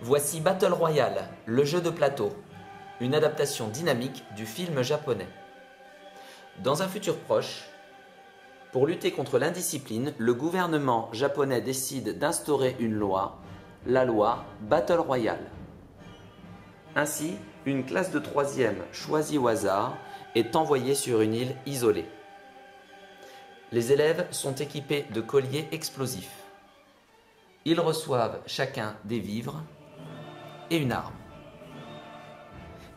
Voici Battle Royale, le jeu de plateau, une adaptation dynamique du film japonais. Dans un futur proche, pour lutter contre l'indiscipline, le gouvernement japonais décide d'instaurer une loi, la loi Battle Royale. Ainsi, une classe de 3e choisie au hasard est envoyée sur une île isolée. Les élèves sont équipés de colliers explosifs. Ils reçoivent chacun des vivres et une arme.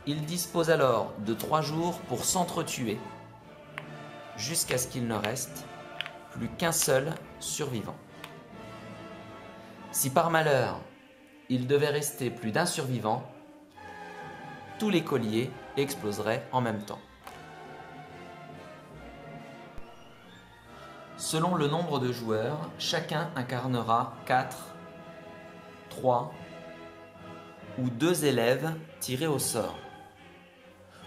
Ils disposent alors de 3 jours pour s'entretuer, jusqu'à ce qu'il ne reste plus qu'un seul survivant. Si par malheur, il devait rester plus d'un survivant, tous les colliers exploseraient en même temps. Selon le nombre de joueurs, chacun incarnera 4, 3 ou 2 élèves tirés au sort.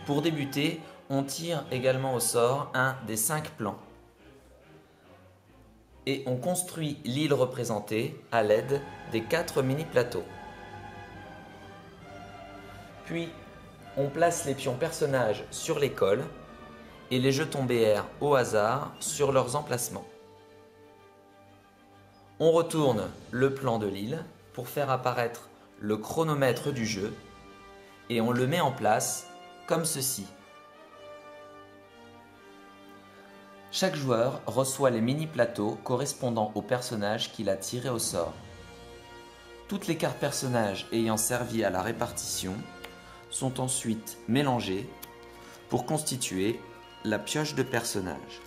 Pour débuter, on tire également au sort un des 5 plans. Et on construit l'île représentée à l'aide des 4 mini-plateaux. Puis, on place les pions personnages sur les cols et les jetons BR au hasard sur leurs emplacements. On retourne le plan de l'île pour faire apparaître le chronomètre du jeu et on le met en place comme ceci. Chaque joueur reçoit les mini-plateaux correspondant au personnage qu'il a tiré au sort. Toutes les cartes personnages ayant servi à la répartition sont ensuite mélangées pour constituer la pioche de personnage.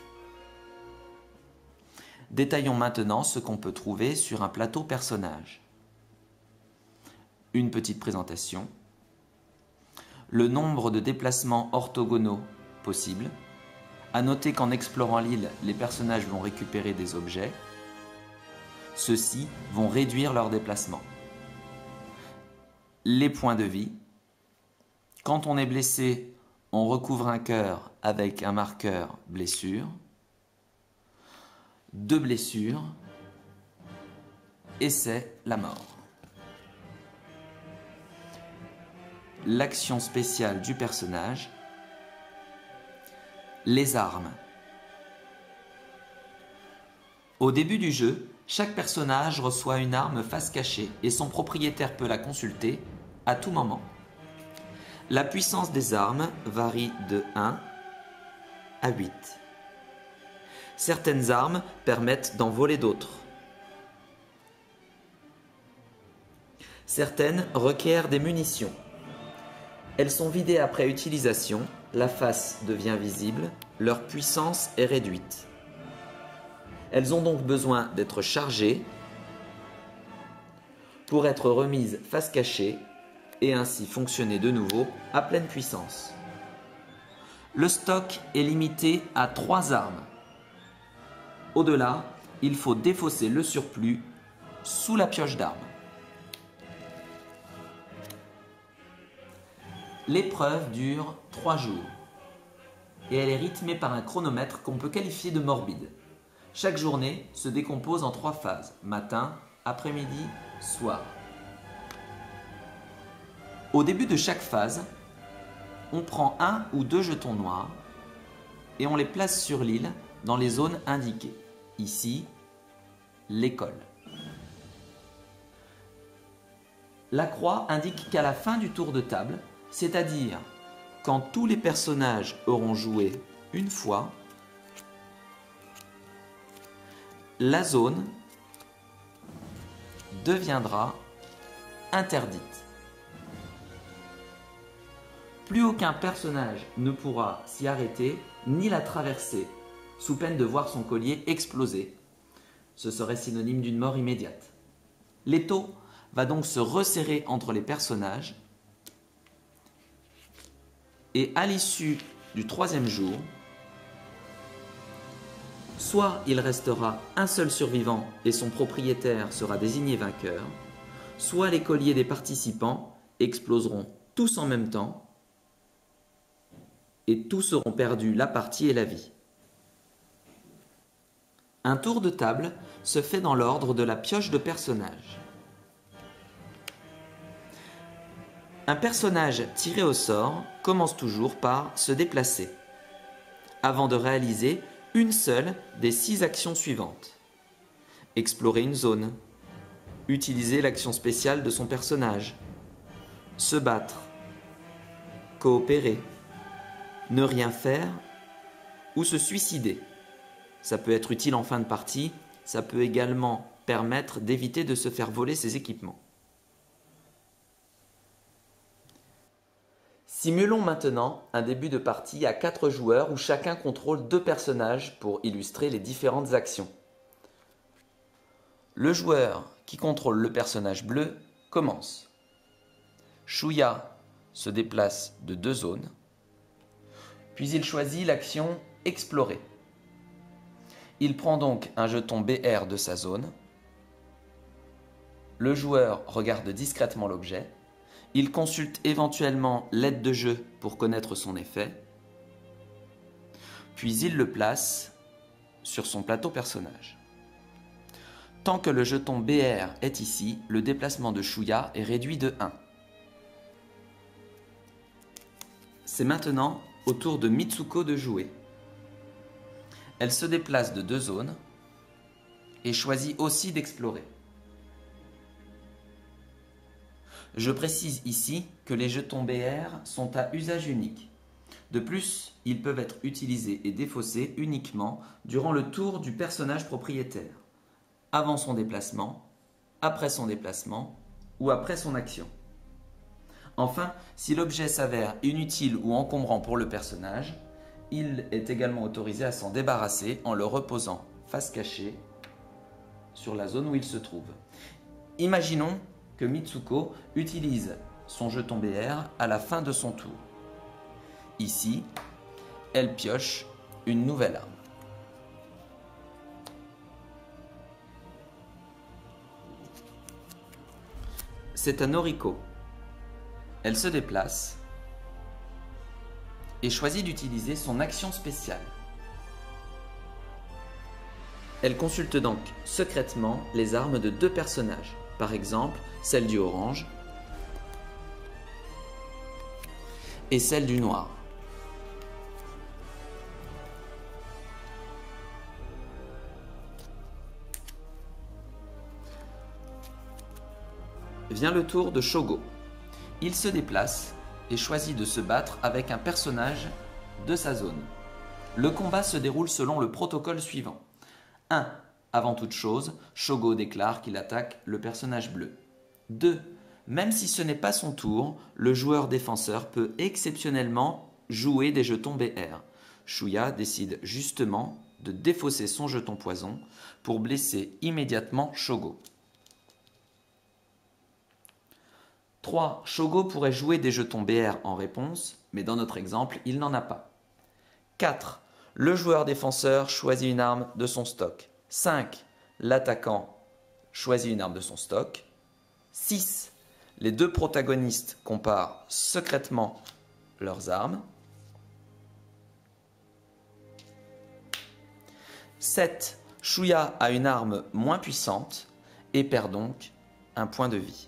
Détaillons maintenant ce qu'on peut trouver sur un plateau personnage. Une petite présentation, le nombre de déplacements orthogonaux possibles. À noter qu'en explorant l'île, les personnages vont récupérer des objets. Ceux-ci vont réduire leur déplacement. Les points de vie. Quand on est blessé, on recouvre un cœur avec un marqueur blessure. 2 blessures. Et c'est la mort. L'action spéciale du personnage. Les armes. Au début du jeu, chaque personnage reçoit une arme face cachée et son propriétaire peut la consulter à tout moment. La puissance des armes varie de 1 à 8. Certaines armes permettent d'en voler d'autres. Certaines requièrent des munitions. Elles sont vidées après utilisation, la face devient visible, leur puissance est réduite. Elles ont donc besoin d'être chargées pour être remises face cachée et ainsi fonctionner de nouveau à pleine puissance. Le stock est limité à 3 armes. Au-delà, il faut défausser le surplus sous la pioche d'armes. L'épreuve dure 3 jours et elle est rythmée par un chronomètre qu'on peut qualifier de morbide. Chaque journée se décompose en 3 phases, matin, après-midi, soir. Au début de chaque phase, on prend 1 ou 2 jetons noirs et on les place sur l'île dans les zones indiquées. Ici, l'école. La croix indique qu'à la fin du tour de table, c'est-à-dire quand tous les personnages auront joué une fois, la zone deviendra interdite. Plus aucun personnage ne pourra s'y arrêter ni la traverser, sous peine de voir son collier exploser. Ce serait synonyme d'une mort immédiate. L'étau va donc se resserrer entre les personnages et à l'issue du 3e jour, soit il restera un seul survivant et son propriétaire sera désigné vainqueur, soit les colliers des participants exploseront tous en même temps et tous auront perdu la partie et la vie. Un tour de table se fait dans l'ordre de la pioche de personnage. Un personnage tiré au sort commence toujours par se déplacer, avant de réaliser une seule des 6 actions suivantes. Explorer une zone, utiliser l'action spéciale de son personnage, se battre, coopérer, ne rien faire ou se suicider. Ça peut être utile en fin de partie, ça peut également permettre d'éviter de se faire voler ses équipements. Simulons maintenant un début de partie à 4 joueurs où chacun contrôle 2 personnages pour illustrer les différentes actions. Le joueur qui contrôle le personnage bleu commence. Shuya se déplace de 2 zones, puis il choisit l'action Explorer. Il prend donc un jeton BR de sa zone. Le joueur regarde discrètement l'objet. Il consulte éventuellement l'aide de jeu pour connaître son effet. Puis il le place sur son plateau personnage. Tant que le jeton BR est ici, le déplacement de Shuya est réduit de 1. C'est maintenant au tour de Mitsuko de jouer. Elle se déplace de 2 zones et choisit aussi d'explorer. Je précise ici que les jetons BR sont à usage unique. De plus, ils peuvent être utilisés et défaussés uniquement durant le tour du personnage propriétaire, avant son déplacement, après son déplacement ou après son action. Enfin, si l'objet s'avère inutile ou encombrant pour le personnage, il est également autorisé à s'en débarrasser en le reposant face cachée sur la zone où il se trouve. Imaginons que Mitsuko utilise son jeton BR à la fin de son tour. Ici, elle pioche une nouvelle arme. C'est à Noriko. Elle se déplace et choisit d'utiliser son action spéciale. Elle consulte donc secrètement les armes de 2 personnages, par exemple celle du orange et celle du noir. Vient le tour de Shogo. Il se déplace et choisit de se battre avec un personnage de sa zone. Le combat se déroule selon le protocole suivant. 1. Avant toute chose, Shogo déclare qu'il attaque le personnage bleu. 2. Même si ce n'est pas son tour, le joueur défenseur peut exceptionnellement jouer des jetons BR. Shuya décide justement de défausser son jeton poison pour blesser immédiatement Shogo. 3. Shogo pourrait jouer des jetons BR en réponse, mais dans notre exemple, il n'en a pas. 4. Le joueur défenseur choisit une arme de son stock. 5. L'attaquant choisit une arme de son stock. 6. Les 2 protagonistes comparent secrètement leurs armes. 7. Shuya a une arme moins puissante et perd donc un point de vie.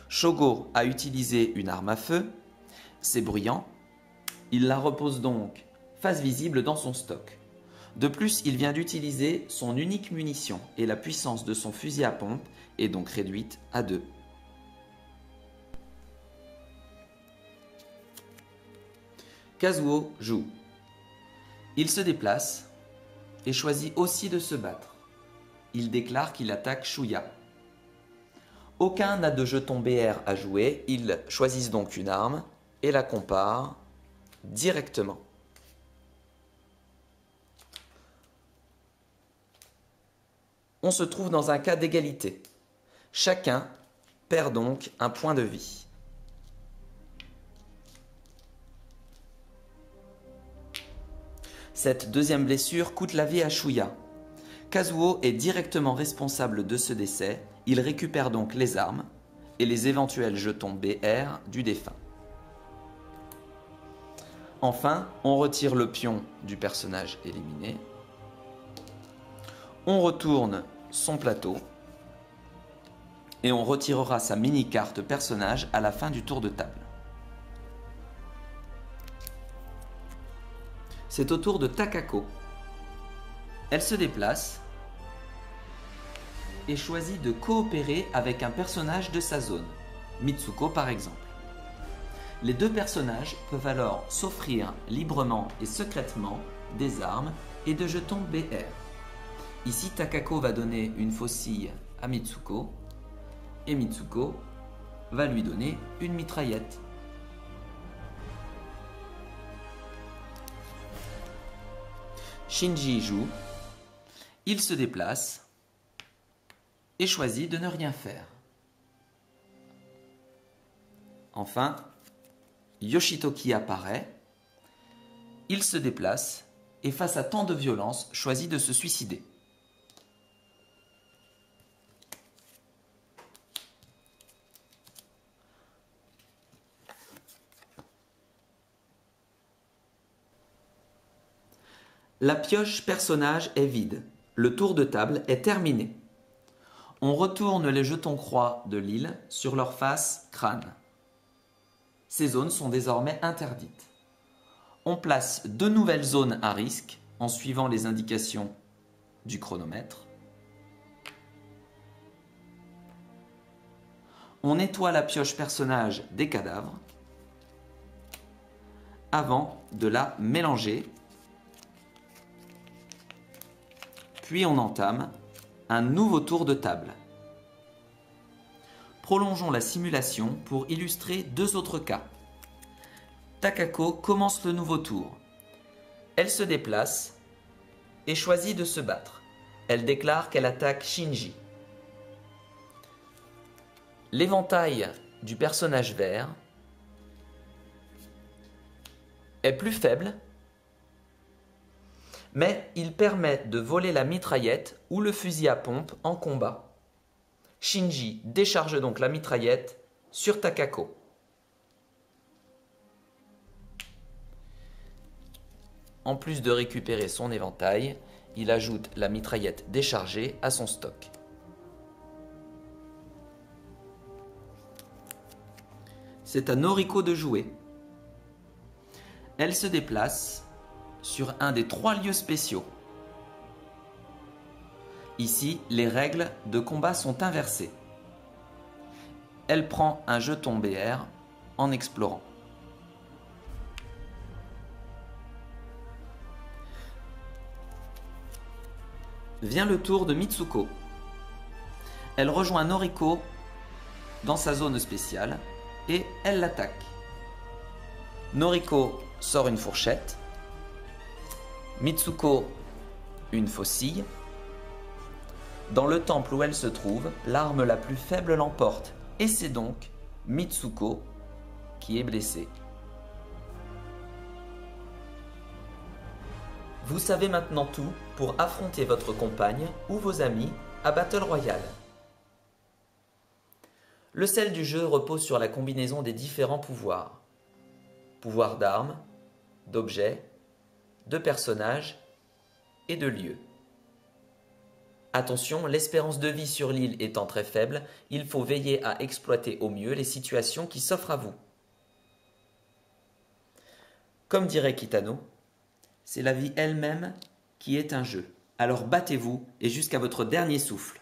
Shogo a utilisé une arme à feu, c'est bruyant, il la repose donc face visible dans son stock. De plus, il vient d'utiliser son unique munition et la puissance de son fusil à pompe est donc réduite à 2. Kazuo joue. Il se déplace et choisit aussi de se battre. Il déclare qu'il attaque Shuya. Aucun n'a de jeton BR à jouer, ils choisissent donc une arme et la comparent directement. On se trouve dans un cas d'égalité. Chacun perd donc un point de vie. Cette deuxième blessure coûte la vie à Shuya. Kazuo est directement responsable de ce décès, il récupère donc les armes et les éventuels jetons BR du défunt. Enfin, on retire le pion du personnage éliminé. On retourne son plateau et on retirera sa mini-carte personnage à la fin du tour de table. C'est au tour de Takako. Elle se déplace et choisit de coopérer avec un personnage de sa zone, Mitsuko par exemple. Les deux personnages peuvent alors s'offrir librement et secrètement des armes et de jetons BR. Ici, Takako va donner une faucille à Mitsuko et Mitsuko va lui donner une mitraillette. Shinji joue, il se déplace et choisit de ne rien faire. Enfin, Yoshitoki apparaît, il se déplace et face à tant de violence, choisit de se suicider. La pioche personnage est vide. Le tour de table est terminé. On retourne les jetons croix de l'île sur leur face crâne. Ces zones sont désormais interdites. On place 2 nouvelles zones à risque en suivant les indications du chronomètre. On nettoie la pioche personnage des cadavres avant de la mélanger. Puis on entame un nouveau tour de table. Prolongeons la simulation pour illustrer 2 autres cas. Takako commence le nouveau tour. Elle se déplace et choisit de se battre. Elle déclare qu'elle attaque Shinji. L'éventail du personnage vert est plus faible, mais il permet de voler la mitraillette ou le fusil à pompe en combat. Shinji décharge donc la mitraillette sur Takako. En plus de récupérer son éventail, il ajoute la mitraillette déchargée à son stock. C'est à Noriko de jouer. Elle se déplace sur un des 3 lieux spéciaux. Ici, les règles de combat sont inversées. Elle prend un jeton BR en explorant. Vient le tour de Mitsuko. Elle rejoint Noriko dans sa zone spéciale et elle l'attaque. Noriko sort une fourchette, Mitsuko une faucille. Dans le temple où elle se trouve, l'arme la plus faible l'emporte et c'est donc Mitsuko qui est blessée. Vous savez maintenant tout pour affronter votre compagne ou vos amis à Battle Royale. Le sel du jeu repose sur la combinaison des différents pouvoirs. Pouvoir d'armes, d'objets, de personnages et de lieux. Attention, l'espérance de vie sur l'île étant très faible, il faut veiller à exploiter au mieux les situations qui s'offrent à vous. Comme dirait Kitano, c'est la vie elle-même qui est un jeu. Alors battez-vous et jusqu'à votre dernier souffle.